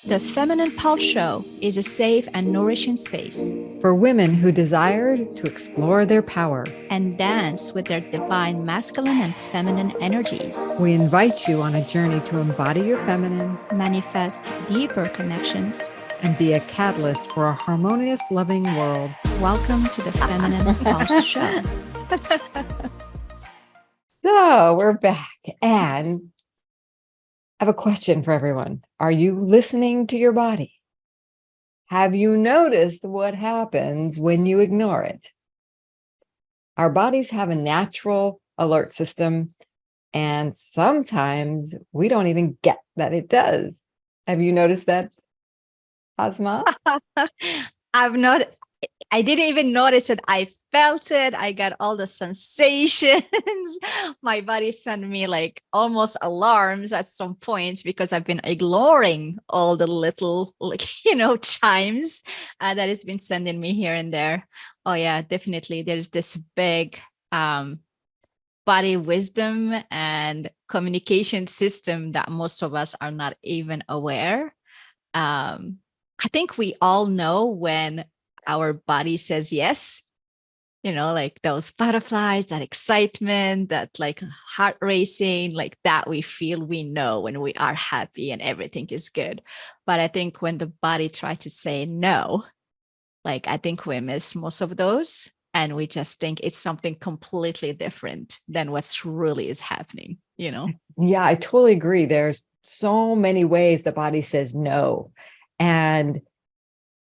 The Feminine Pulse Show is a safe and nourishing space for women who desire to explore their power and dance with their divine masculine and feminine energies. We invite you on a journey to embody your feminine, manifest deeper connections, and be a catalyst for a harmonious, loving world. Welcome to the Feminine Pulse Show. So we're back, and I have a question for everyone. Are you listening to your body? Have you noticed what happens when you ignore it? Our bodies have a natural alert system, and sometimes we don't even get that it does. Have you noticed that, Asmaa? I didn't even notice it. I felt it. I got all the sensations. My body sent me like almost alarms at some point because I've been ignoring all the little, chimes that it's been sending me here and there. Oh yeah, definitely. There's this big body wisdom and communication system that most of us are not even aware. I think we all know when our body says yes, like those butterflies, that excitement, that like heart racing, like that we know when we are happy and everything is good. But I think when the body tries to say no, like I think we miss most of those. And we just think it's something completely different than what's really is happening, Yeah, I totally agree. There's so many ways the body says no. And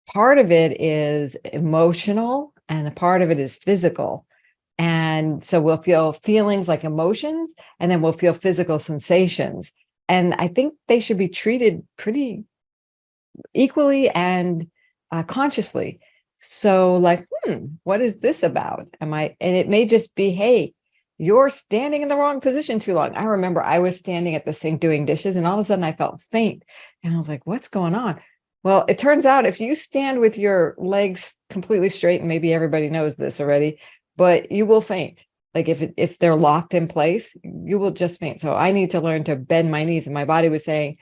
part of it is emotional and a part of it is physical. And so we'll feel feelings like emotions, and then we'll feel physical sensations. And I think they should be treated pretty equally and consciously. So like, what is this about? And it may just be, hey, you're standing in the wrong position too long. I remember I was standing at the sink doing dishes, and all of a sudden I felt faint. And I was like, what's going on? Well, it turns out if you stand with your legs completely straight, and maybe everybody knows this already, but you will faint. Like if they're locked in place, you will just faint. So I need to learn to bend my knees. And my body was saying,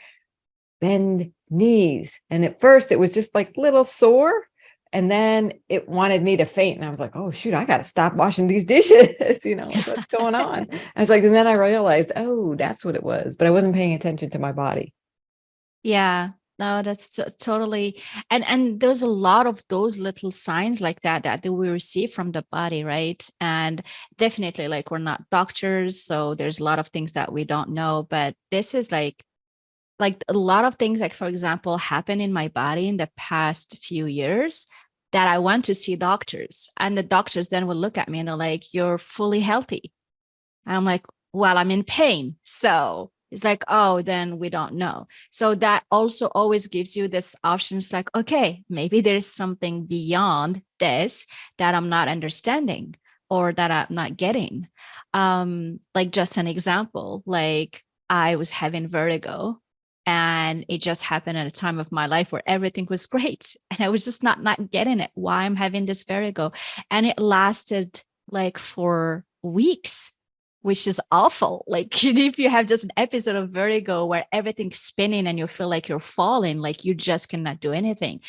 bend knees. And at first it was just like little sore. And then it wanted me to faint. And I was like, oh, shoot, I got to stop washing these dishes. Like, what's going on? I was like, and then I realized, oh, that's what it was. But I wasn't paying attention to my body. Yeah. No, that's totally, and there's a lot of those little signs like that we receive from the body, right? And definitely, like we're not doctors, so there's a lot of things that we don't know. But this is like a lot of things, like for example, happen in my body in the past few years that I went to see doctors, and the doctors then will look at me and they're like, "You're fully healthy," and I'm like, "Well, I'm in pain," so. It's like, oh, then we don't know. So that also always gives you this option. It's like, okay, maybe there's something beyond this that I'm not understanding or that I'm not getting. Like just an example, like I was having vertigo and it just happened at a time of my life where everything was great. And I was just not getting it, why I'm having this vertigo. And it lasted like for weeks, which is awful. Like if you have just an episode of vertigo where everything's spinning and you feel like you're falling, like you just cannot do anything.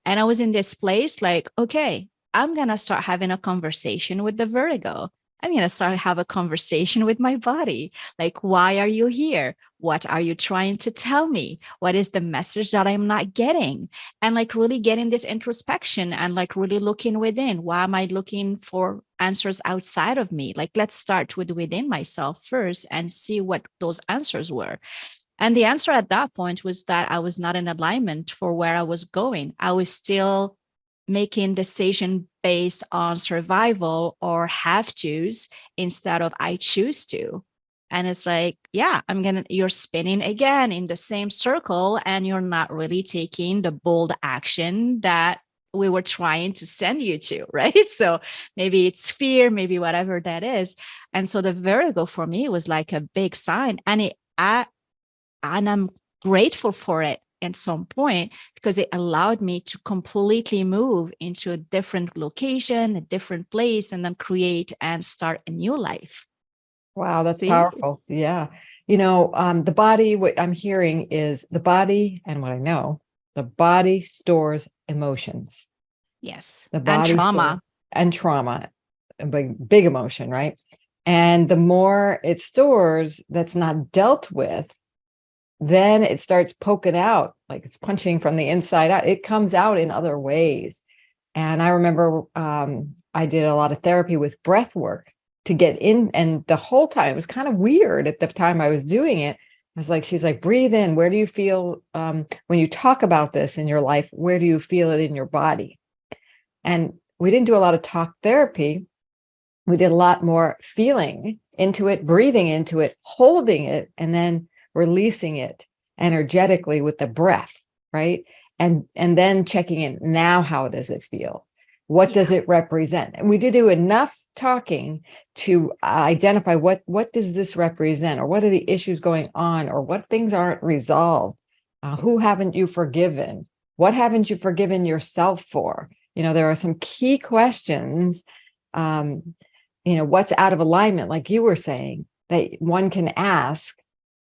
And I was in this place like, okay, I'm going to start having a conversation with the vertigo. I'm going to start have a conversation with my body. Like, why are you here? What are you trying to tell me? What is the message that I'm not getting? And like really getting this introspection and like really looking within. Why am I looking for answers outside of me? Like, let's start with within myself first and see what those answers were. And the answer at that point was that I was not in alignment for where I was going. I was still making decision based on survival or have tos instead of I choose to. And it's like, yeah, you're spinning again in the same circle and you're not really taking the bold action that we were trying to send you to, right? So maybe it's fear, maybe whatever that is. And so the vertigo for me was like a big sign, and I'm grateful for it at some point because it allowed me to completely move into a different location, a different place, and then create and start a new life. Wow, that's See? powerful. Yeah. The body, what I'm hearing is the body, and what I know The body stores emotions. Yes. The And body stores trauma. and trauma, a big emotion, right? And the more it stores that's not dealt with, then it starts poking out, like it's punching from the inside out. It comes out in other ways. And I remember I did a lot of therapy with breath work to get in. And the whole time, it was kind of weird at the time I was doing it. I was like, she's like, breathe in. Where do you feel when you talk about this in your life? Where do you feel it in your body? And we didn't do a lot of talk therapy. We did a lot more feeling into it, breathing into it, holding it, and then releasing it energetically with the breath, right? And then checking in. Now, how does it feel? What does it represent? And we did do enough talking to identify what does this represent, or what are the issues going on, or what things aren't resolved. Who haven't you forgiven? What haven't you forgiven yourself for? There are some key questions. What's out of alignment, like you were saying, that one can ask,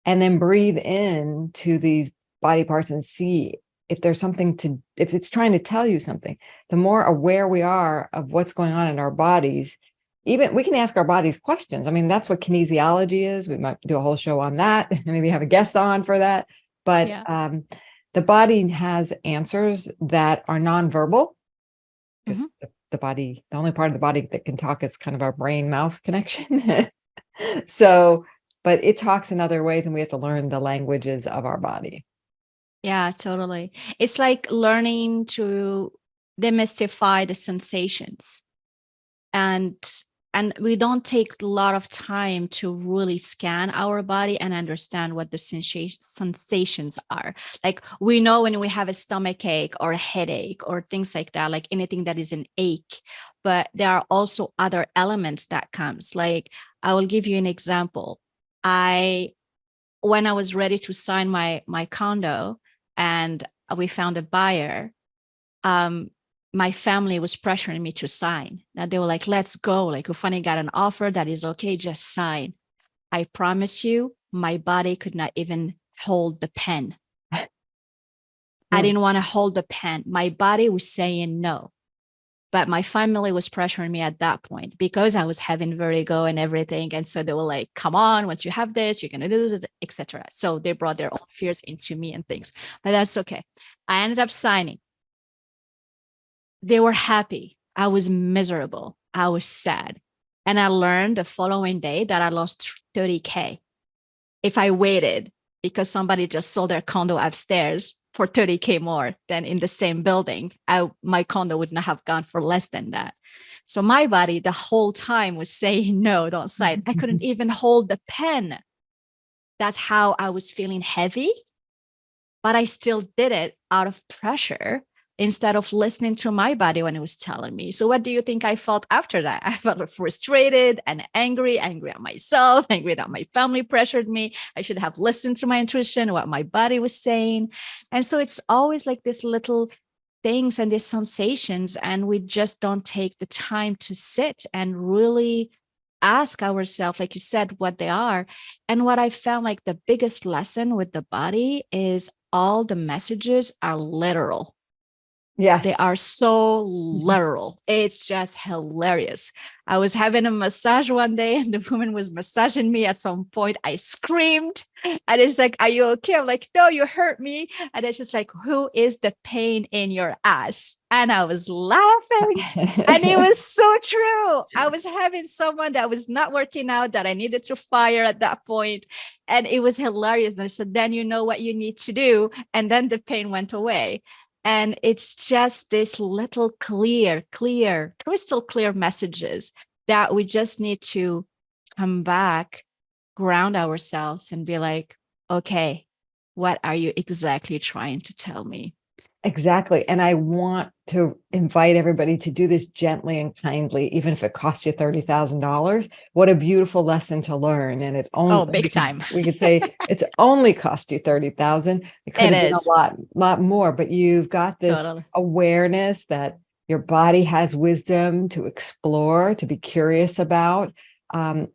and then breathe in to these body parts and see if there's something if it's trying to tell you something. The more aware we are of what's going on in our bodies, even we can ask our bodies questions. I mean, that's what kinesiology is. We might do a whole show on that, maybe have a guest on for that. But the body has answers that are nonverbal, because the only part of the body that can talk is kind of our brain mouth connection. So, but it talks in other ways, and we have to learn the languages of our body. Yeah, totally. It's like learning to demystify the sensations. And we don't take a lot of time to really scan our body and understand what the sensations are. Like, we know when we have a stomach ache or a headache or things like that, like anything that is an ache, but there are also other elements that comes. Like, I will give you an example. When I was ready to sign my condo and we found a buyer, my family was pressuring me to sign. Now they were like, let's go. Like, we finally got an offer that is okay, just sign. I promise you, my body could not even hold the pen. I didn't want to hold the pen. My body was saying no. But my family was pressuring me at that point because I was having vertigo and everything. And so they were like, come on, once you have this, you're going to do it, etc. So they brought their own fears into me and things. But that's okay. I ended up signing. They were happy. I was miserable. I was sad. And I learned the following day that I lost 30K. If I waited because somebody just sold their condo upstairs for 30K more than in the same building, my condo would not have gone for less than that. So my body the whole time was saying, no, don't sign. I couldn't even hold the pen. That's how I was feeling heavy. But I still did it out of pressure instead of listening to my body when it was telling me. So what do you think I felt after that? I felt frustrated and angry at myself, angry that my family pressured me. I should have listened to my intuition, what my body was saying. And so it's always like this little things and these sensations, and we just don't take the time to sit and really ask ourselves, like you said, what they are. And what I found like the biggest lesson with the body is all the messages are literal. Yes. They are so literal. It's just hilarious. I was having a massage one day and the woman was massaging me. At some point, I screamed and it's like, are you okay? I'm like, no, you hurt me. And it's just like, who is the pain in your ass? And I was laughing. And it was so true. I was having someone that was not working out that I needed to fire at that point. And it was hilarious. And I said, then you know what you need to do. And then the pain went away. And it's just this little crystal clear messages that we just need to come back, ground ourselves and be like, okay, what are you exactly trying to tell me? Exactly. And I want to invite everybody to do this gently and kindly, even if it costs you $30,000. What a beautiful lesson to learn. And it only, big time. we could say it's only cost you 30,000. It could have been a lot more, but you've got this awareness that your body has wisdom to explore, to be curious about. And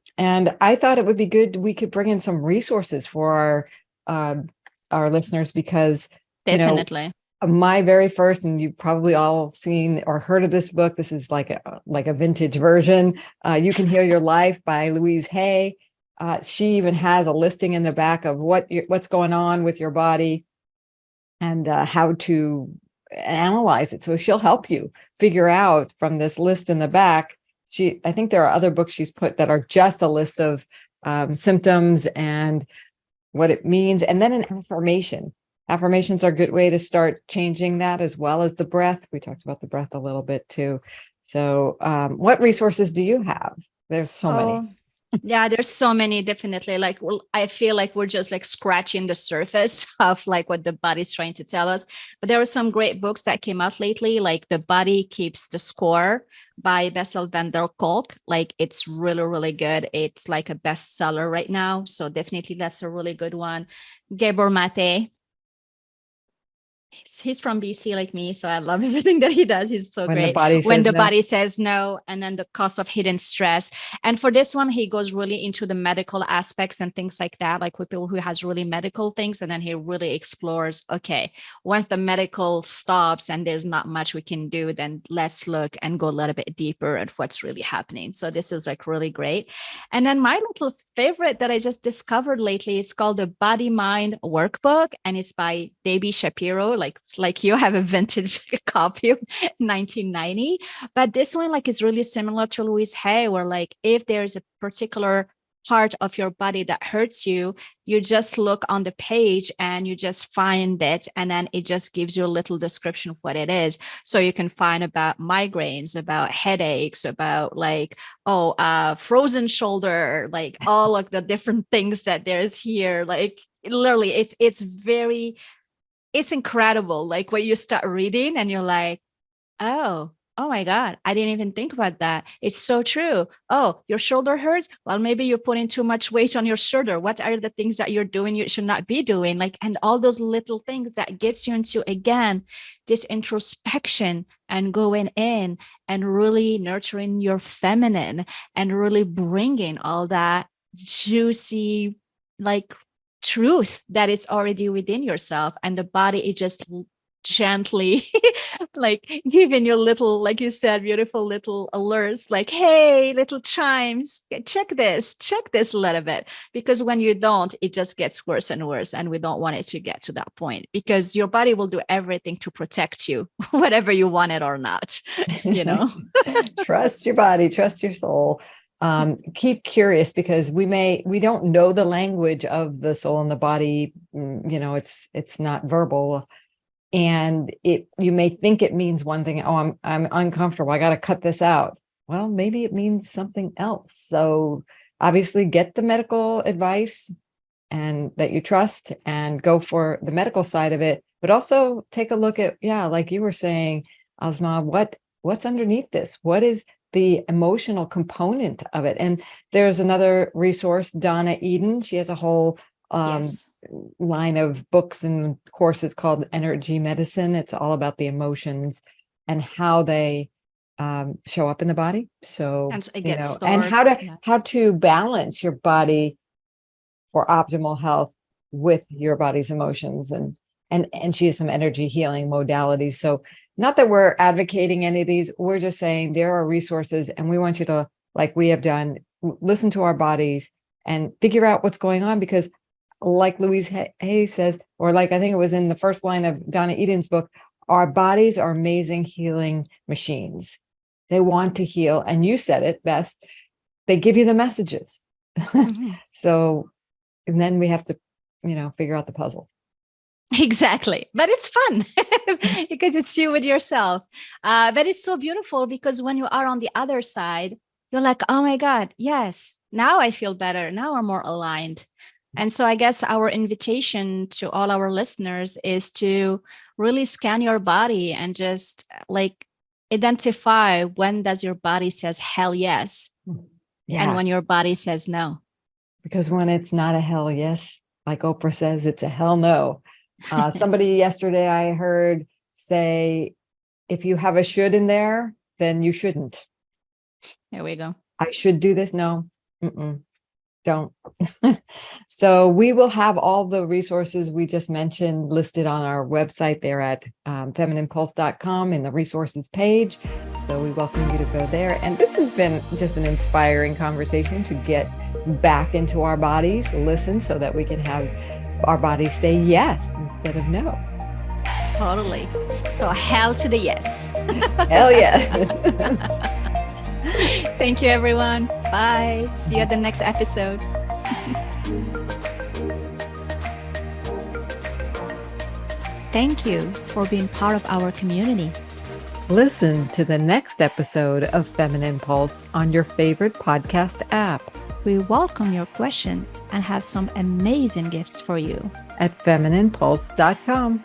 I thought it would be good. We could bring in some resources for our listeners, because, definitely. My very first, and you've probably all seen or heard of this book. This is like a vintage version. You Can Heal Your Life by Louise Hay. She even has a listing in the back of what's going on with your body and how to analyze it. So she'll help you figure out from this list in the back. I think there are other books she's put that are just a list of symptoms and what it means, and then an affirmation. Affirmations are a good way to start changing that, as well as the breath. We talked about the breath a little bit too. So what resources do you have? There's so many. Oh, yeah, there's so many, definitely. Like, well, I feel like we're just like scratching the surface of like what the body's trying to tell us. But there were some great books that came out lately, like The Body Keeps the Score by Bessel van der Kolk. Like, it's really, really good. It's like a bestseller right now. So definitely that's a really good one. Gabor Mate, he's from BC like me, so I love everything that he does. He's so When the great. body When says the no. body says no, and then the cause of hidden stress. And for this one, he goes really into the medical aspects and things like that, like with people who has really medical things. And then he really explores, okay, once the medical stops and there's not much we can do, then let's look and go a little bit deeper at what's really happening. So this is like really great. And then my little favorite that I just discovered lately is called the Body Mind Workbook, and it's by Debbie Shapiro. Like you have a vintage copy of 1990, but this one like is really similar to Louise Hay, where like if there's a particular part of your body that hurts you, you just look on the page and you just find it, and then it just gives you a little description of what it is. So you can find about migraines, about headaches, about like frozen shoulder, like all of the different things that there's here. Like literally it's incredible. Like when you start reading and you're like, oh my God, I didn't even think about that. It's so true. Oh, your shoulder hurts. Well, maybe you're putting too much weight on your shoulder. What are the things that you're doing you should not be doing? Like, and all those little things that gets you into, again, this introspection and going in and really nurturing your feminine and really bringing all that juicy, like truth that it's already within yourself, and the body is just gently like giving you little, like you said, beautiful little alerts, like, hey, little chimes, check this a little bit, because when you don't, it just gets worse and worse, and we don't want it to get to that point, because your body will do everything to protect you whatever you want it or not, you know. Trust your body, trust your soul. Keep curious, because we don't know the language of the soul and the body. It's not verbal, and you may think it means one thing. Oh, I'm uncomfortable, I got to cut this out. Well, maybe it means something else. So obviously get the medical advice and that you trust, and go for the medical side of it, but also take a look at, yeah, like you were saying, Asmaa, what's underneath this? What is the emotional component of it? And there's another resource, Donna Eden. She has a whole Yes, line of books and courses called Energy Medicine. It's all about the emotions and how they show up in the body. So, and it gets and stored. Yeah. how to balance your body for optimal health with your body's emotions, and she has some energy healing modalities. So not that we're advocating any of these, we're just saying there are resources, and we want you to, like we have done, listen to our bodies and figure out what's going on, because like Louise Hay says, or like I think it was in the first line of Donna Eden's book, our bodies are amazing healing machines. They want to heal, and you said it best, they give you the messages. Mhm. So, and then we have to, figure out the puzzle. Exactly. But it's fun because it's you with yourself. But it's so beautiful, because when you are on the other side, you're like, oh my God, yes, now I feel better. Now I'm more aligned. And so I guess our invitation to all our listeners is to really scan your body and just like identify when does your body says hell yes, and Yeah, when your body says no. because when it's not a hell yes, like Oprah says, it's a hell no. Somebody yesterday I heard say, if you have a should in there, then you shouldn't. There we go. I should do this. No. Mm-mm. Don't. So we will have all the resources we just mentioned listed on our website there at femininepulse.com in the resources page. So we welcome you to go there. And this has been just an inspiring conversation to get back into our bodies, listen so that we can have our bodies say yes instead of no. Totally. So hell to the yes. Hell yeah. Thank you, everyone. Bye. See you at the next episode. Thank you for being part of our community. Listen to the next episode of Feminine Pulse on your favorite podcast app. We welcome your questions and have some amazing gifts for you at femininepulse.com.